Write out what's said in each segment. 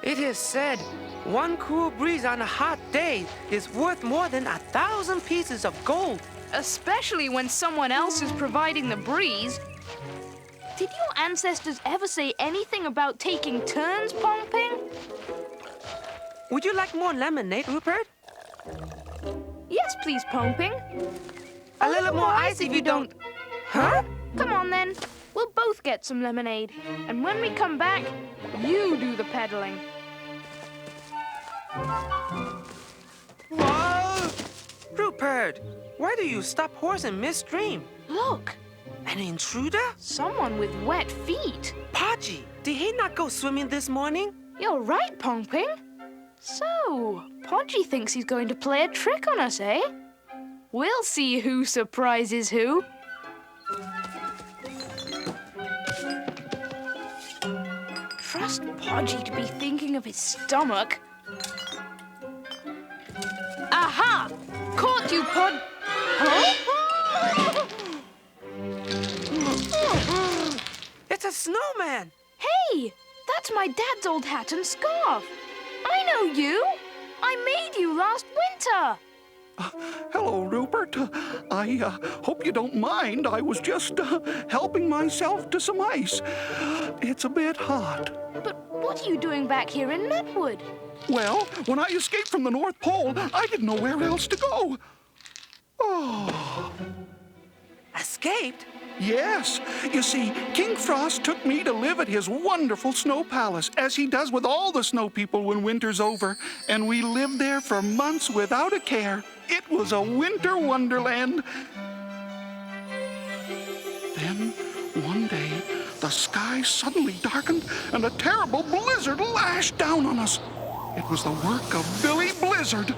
It is said, one cool breeze on a hot day is worth more than 1,000 pieces of gold. Especially when someone else is providing the breeze. Did your ancestors ever say anything about taking turns pumping? Would you like more lemonade, Rupert? Yes, please, pumping. A little more ice if you don't... Huh? Come on, then. We'll both get some lemonade. And when we come back, you do the pedaling. Whoa! Rupert, why do you stop horse in midstream? Look, An intruder? someone with wet feet. Podgy, did he not go swimming this morning? You're right, Pumping. So, Podgy thinks he's going to play a trick on us, eh? We'll see who surprises who. Trust Podgy to be thinking of his stomach. Aha! Caught you, Pod... Huh? It's a snowman! Hey! That's my dad's old hat and scarf. I know you. I made you last winter. Hello, Rupert. I hope you don't mind. I was just helping myself to some ice. It's a bit hot. But what are you doing back here in Netwood? Well, when I escaped from the North Pole, I didn't know where else to go. Oh. Escaped? Yes. You see, King Frost took me to live at his wonderful snow palace, as he does with all the snow people when winter's over. And we lived there for months without a care. It was a winter wonderland. Then, one day, the sky suddenly darkened and a terrible blizzard lashed down on us. It was the work of Billy Blizzard.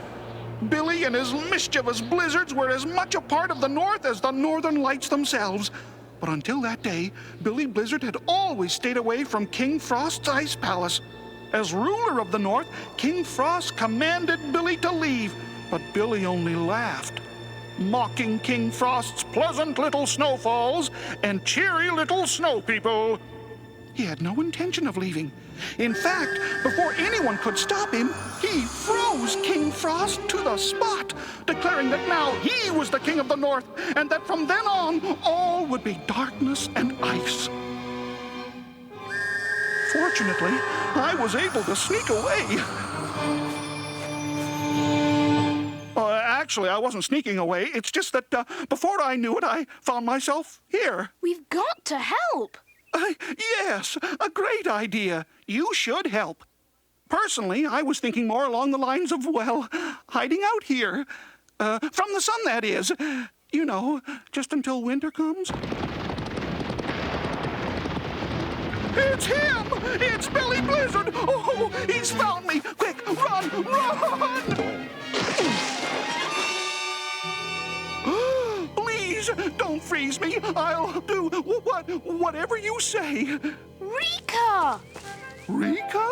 Billy and his mischievous blizzards were as much a part of the North as the Northern Lights themselves. But until that day, Billy Blizzard had always stayed away from King Frost's ice palace. As ruler of the North, King Frost commanded Billy to leave, but Billy only laughed, mocking King Frost's pleasant little snowfalls and cheery little snow people. He had no intention of leaving. In fact, before anyone could stop him, he froze King Frost to the spot, declaring that now he was the king of the North, and that from then on, all would be darkness and ice. Fortunately, I was able to sneak away. Actually, I wasn't sneaking away. It's just that before I knew it, I found myself here. We've got to help. Yes, a great idea. You should help. Personally, I was thinking more along the lines of, well, hiding out here. From the sun, that is. You know, just until winter comes. It's him! It's Billy Blizzard! Oh, he's found me! Quick, run, run! Please, don't freeze me. I'll do whatever you say. Rika! Rika?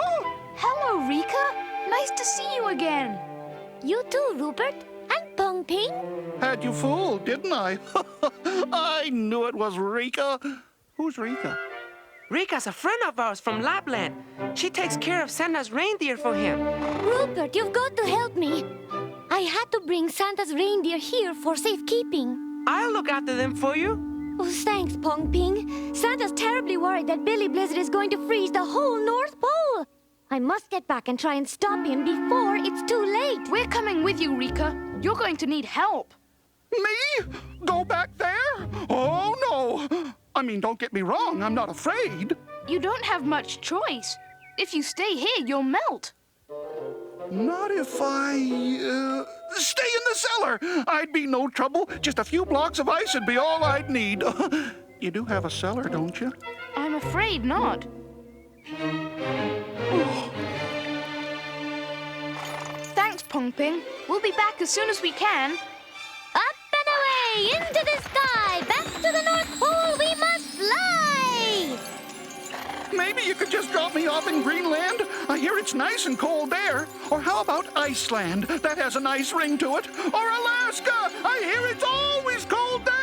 Hello, Rika. Nice to see you again. You too, Rupert. And Pong-Ping. Had you fooled, didn't I? I knew it was Rika. Who's Rika? Rika's a friend of ours from Lapland. She takes care of Santa's reindeer for him. Rupert, you've got to help me. I had to bring Santa's reindeer here for safekeeping. I'll look after them for you. Oh, thanks, Pong-Ping. Santa's terribly worried that Billy Blizzard is going to freeze the whole North Pole. I must get back and try and stop him before it's too late. We're coming with you, Rika. You're going to need help. Me? Go back there? Oh, no. I mean, don't get me wrong. I'm not afraid. You don't have much choice. If you stay here, you'll melt. Not if I, stay in the cellar. I'd be no trouble. Just a few blocks of ice would be all I'd need. You do have a cellar, don't you? I'm afraid not. Thanks, Pong-Ping. We'll be back as soon as we can. Up and away, into the sky, back to the North Pole we must fly! Maybe you could just drop me off in Greenland? I hear it's nice and cold there. Or how about Iceland? That has a nice ring to it. Or Alaska! I hear it's always cold there!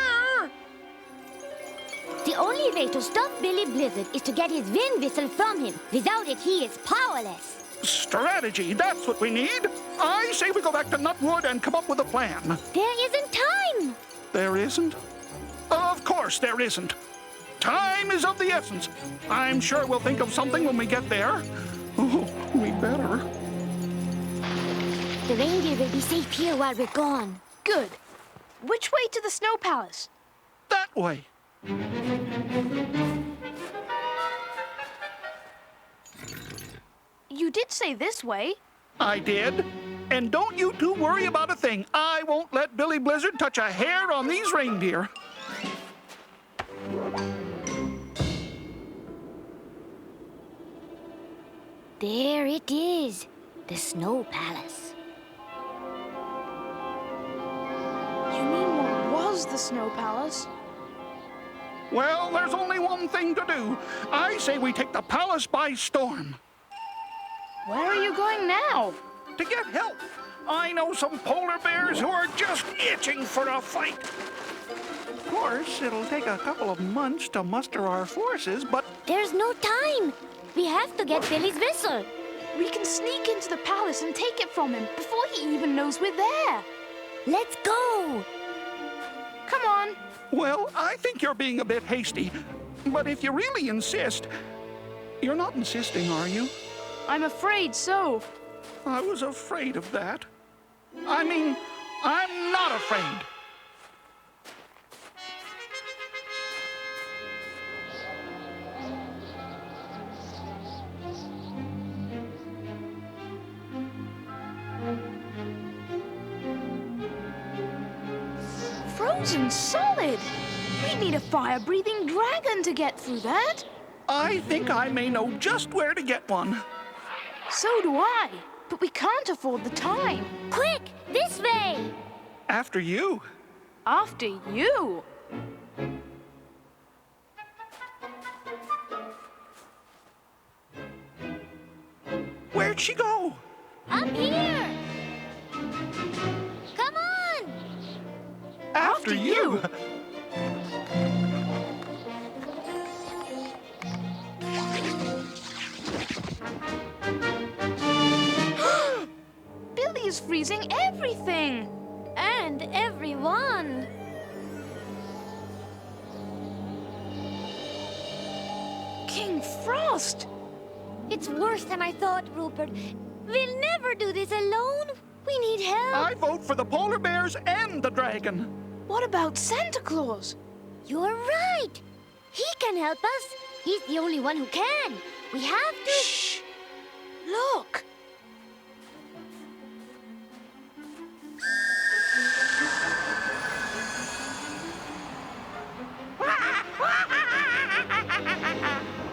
The only way to stop Billy Blizzard is to get his wind whistle from him. Without it, he is powerless. Strategy, that's what we need. I say we go back to Nutwood and come up with a plan. There isn't time. There isn't? Of course there isn't. Time is of the essence. I'm sure we'll think of something when we get there. Oh, we better. The reindeer will be safe here while we're gone. Good. Which way to the Snow Palace? That way. You did say this way. I did. And don't you two worry about a thing. I won't let Billy Blizzard touch a hair on these reindeer. There it is, the Snow Palace. You mean what was the Snow Palace? Well, there's only one thing to do. I say we take the palace by storm. Where are you going now? To get help. I know some polar bears who are just itching for a fight. Of course, it'll take a couple of months to muster our forces, but... There's no time. We have to get Billy's whistle. We can sneak into the palace and take it from him before he even knows we're there. Let's go. Come on. Well, I think you're being a bit hasty. But if you really insist... You're not insisting, are you? I'm afraid so. I was afraid of that. I mean, I'm not afraid. Frozen solid. We'd need a fire-breathing dragon to get through that. I think I may know just where to get one. So do I. But we can't afford the time. Quick, this way. After you. After you. Where'd she go? Up here. Come on. After you. Billy is freezing everything. And everyone. King Frost. It's worse than I thought, Rupert. We'll never do this alone. We need help. I vote for the polar bears and the dragon. What about Santa Claus? You're right. He can help us. He's the only one who can. We have to... Shh. Look.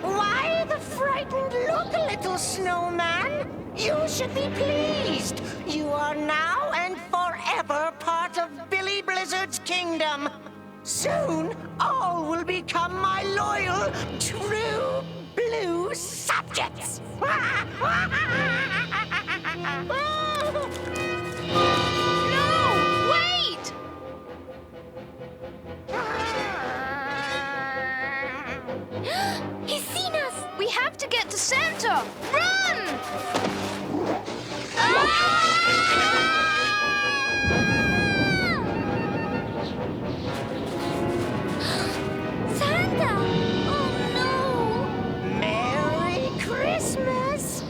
Why the frightened look, little snowman? You should be pleased. You are now and forever part of Billy Blizzard's kingdom. Soon, all will become my loyal, true blue subjects. No! Wait! He's seen us. We have to get to Santa. Run! Santa! Oh, no! Merry Christmas!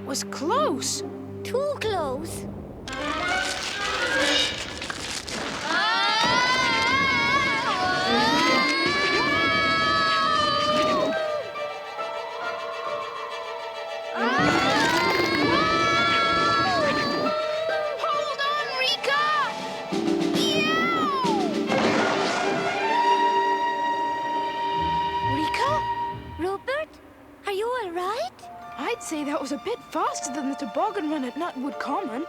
That was close. Too close. Hold on, Rika! Rika? Rupert, are you all right? I'd say that was a bit faster than the toboggan run at Nutwood Common.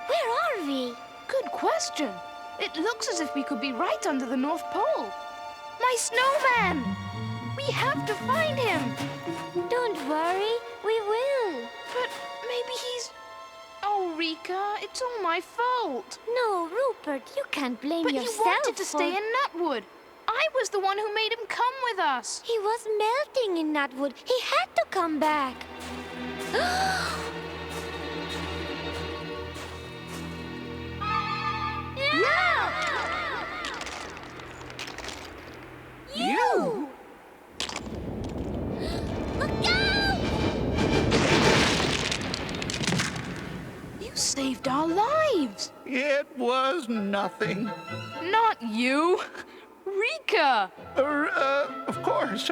Where are we? Good question. It looks as if we could be right under the North Pole. My snowman! We have to find him. Don't worry, we will. But maybe he's... Oh, Rika, it's all my fault. No, Rupert, you can't blame But yourself. he wanted to for- stay in Nutwood. I was the one who made him come with us. He was melting in Nutwood. He had to come back. You! Look out! You saved our lives. It was nothing. Not you. Rika. Of course.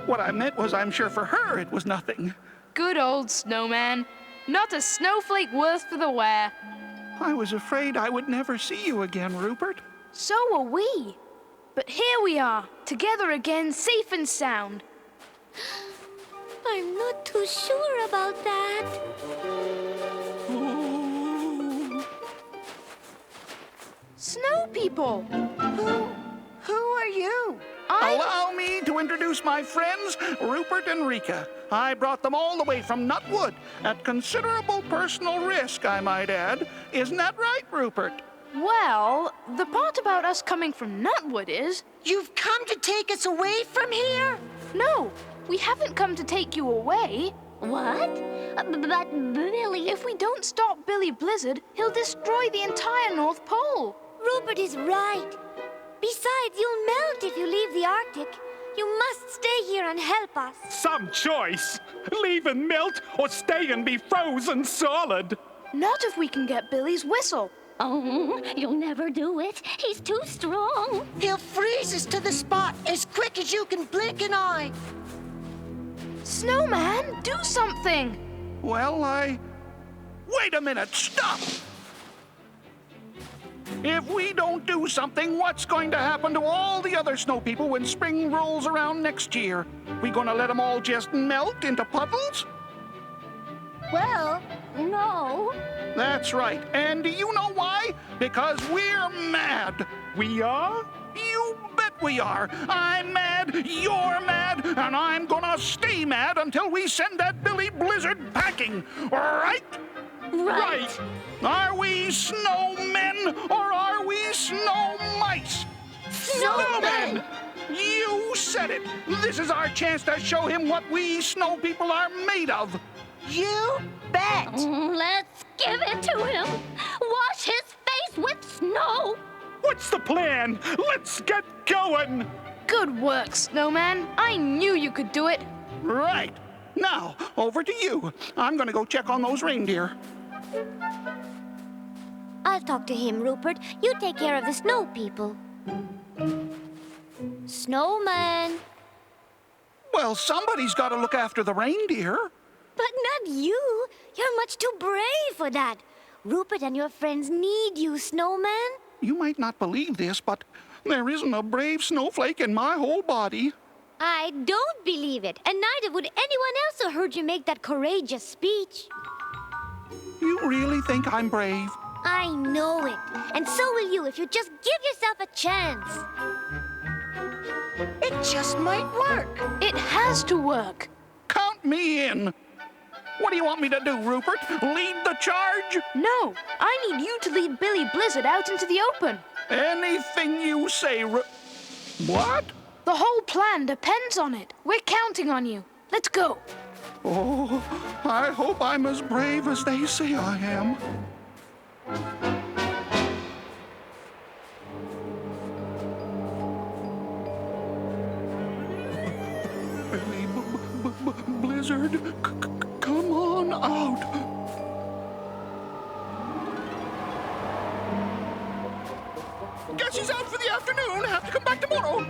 What I meant was I'm sure for her it was nothing. Good old Snowman. Not a snowflake worth for the wear. I was afraid I would never see you again, Rupert. So are we. But here we are, together again, safe and sound. I'm not too sure about that. Ooh. Snow people. Who are you? Allow me to introduce my friends, Rupert and Rika. I brought them all the way from Nutwood, at considerable personal risk, I might add. Isn't that right, Rupert? Well, the part about us coming from Nutwood is... You've come to take us away from here? No, we haven't come to take you away. What? But Billy... If we don't stop Billy Blizzard, he'll destroy the entire North Pole. Rupert is right. Besides, you'll melt if you leave the Arctic. You must stay here and help us. Some choice. Leave and melt or stay and be frozen solid. Not if we can get Billy's whistle. Oh, you'll never do it. He's too strong. He'll freeze us to the spot as quick as you can blink an eye. Snowman, do something. Well, Wait a minute, stop! If we don't do something, what's going to happen to all the other snow people when spring rolls around next year? We gonna let them all just melt into puddles? Well, no. That's right. And do you know why? Because we're mad. We are? You bet we are. I'm mad, you're mad, and I'm gonna stay mad until we send that Billy Blizzard packing. Right? Right. Are we snowmen or are we snow mice? Snowmen! You said it. This is our chance to show him what we snow people are made of. You bet. Let's give it to him. Wash his face with snow. What's the plan? Let's get going. Good work, Snowman. I knew you could do it. Right. Now, over to you. I'm gonna go check on those reindeer. I'll talk to him, Rupert. You take care of the snow people. Snowman. Well, somebody's got to look after the reindeer. But not you. You're much too brave for that. Rupert and your friends need you, Snowman. You might not believe this, but there isn't a brave snowflake in my whole body. I don't believe it, and neither would anyone else who heard you make that courageous speech. You really think I'm brave? I know it, and so will you if you just give yourself a chance. It just might work. It has to work. Count me in. What do you want me to do, Rupert? Lead the charge? No, I need you to lead Billy Blizzard out into the open. Anything you say, What? The whole plan depends on it. We're counting on you. Let's go. Oh, I hope I'm as brave as they say I am. Billy Blizzard, come on out. Guess he's out for the afternoon. Have to come back tomorrow.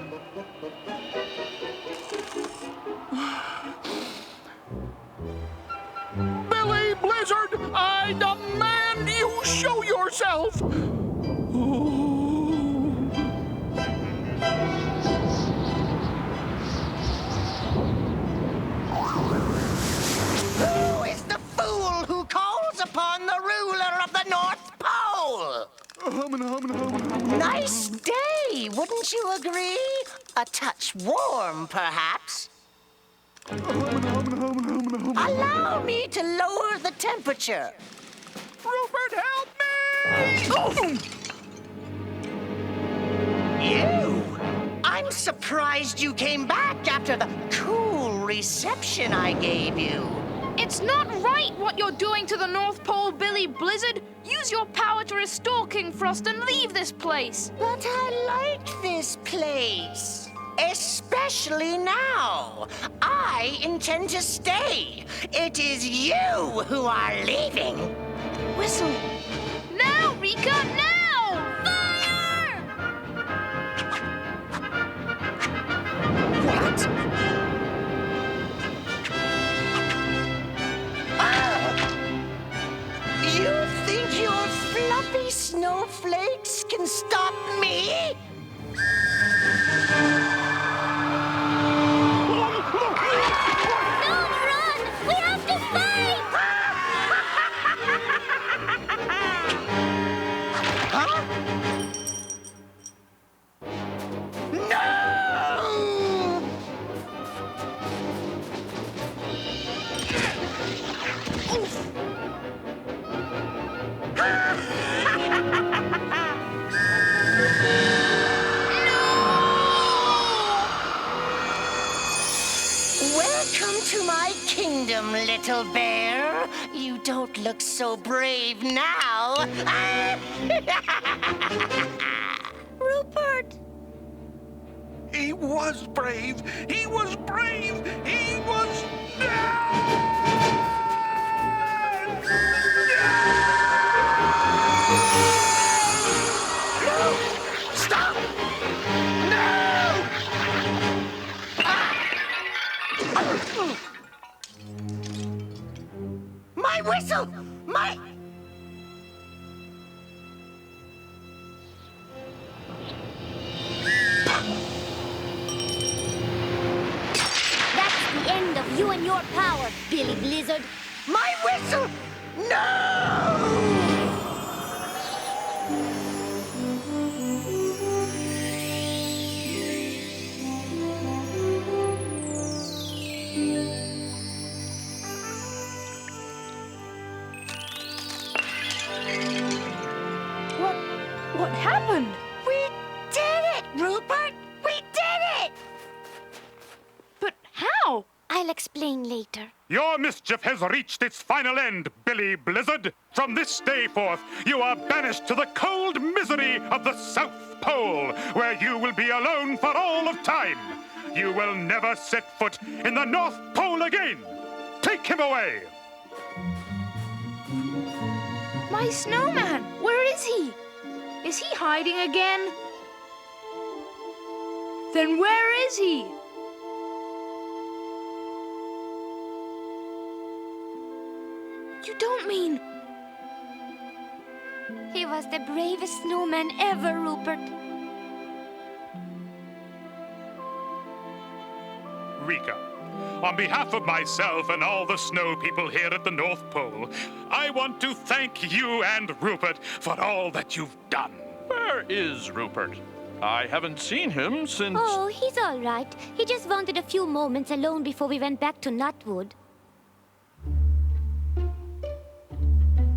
Billy Blizzard, I demand you show yourself. Who is the fool who calls upon the ruler of the North Pole? Nice day, wouldn't you agree? A touch warm, perhaps. Allow me to lower the temperature. Rupert, help me! You! I'm surprised you came back after the cool reception I gave you. It's not right what you're doing to the North Pole, Billy Blizzard. Use your power to restore King Frost and leave this place. But I like this place. Especially now. I intend to stay. It is you who are leaving. Whistle. Now, Rika, now! Fire! What? You think your fluffy snowflakes can stop me? Don't run! We have to fight! Huh? No! Welcome to my kingdom, little bear. You don't look so brave now. Rupert! He was brave. He was brave. He was... Stop! No! My whistle! My... That's the end of you and your power, Billy Blizzard. My whistle! No! What happened? We did it, Rupert! We did it! But how? I'll explain later. Your mischief has reached its final end, Billy Blizzard. From this day forth, you are banished to the cold misery of the South Pole, where you will be alone for all of time. You will never set foot in the North Pole again. Take him away. My snowman, where is he? Is he hiding again? Then where is he? You don't mean... He was the bravest snowman ever, Rupert. Rika, on behalf of myself and all the snow people here at the North Pole, I want to thank you and Rupert for all that you've done. Where is Rupert? I haven't seen him since... Oh, he's all right. He just wanted a few moments alone before we went back to Nutwood.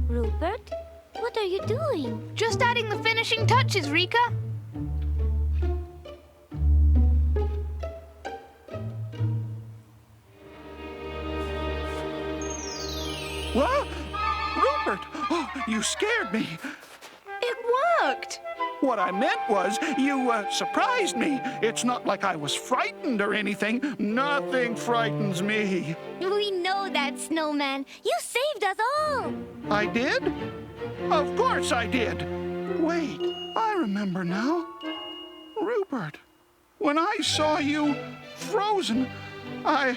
Rupert, what are you doing? Just adding the finishing touches, Rika. What? Rupert! Oh, you scared me. It worked. What I meant was, you surprised me. It's not like I was frightened or anything. Nothing frightens me. We know that, Snowman. You saved us all. I did? Of course I did. Wait, I remember now. Rupert, when I saw you frozen, I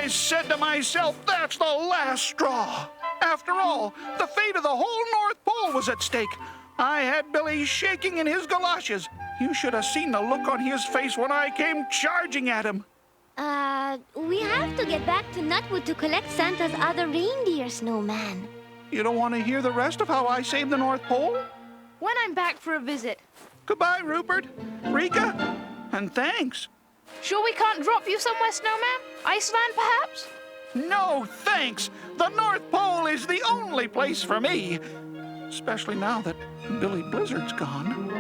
said to myself, that's the last straw. After all, the fate of the whole North Pole was at stake. I had Billy shaking in his galoshes. You should have seen the look on his face when I came charging at him. We have to get back to Nutwood to collect Santa's other reindeer, Snowman. You don't want to hear the rest of how I saved the North Pole? When I'm back for a visit. Goodbye, Rupert, Rika, and thanks. Sure we can't drop you somewhere, Snowman? Iceland, perhaps? No, thanks. The North Pole is the only place for me. Especially now that Billy Blizzard's gone.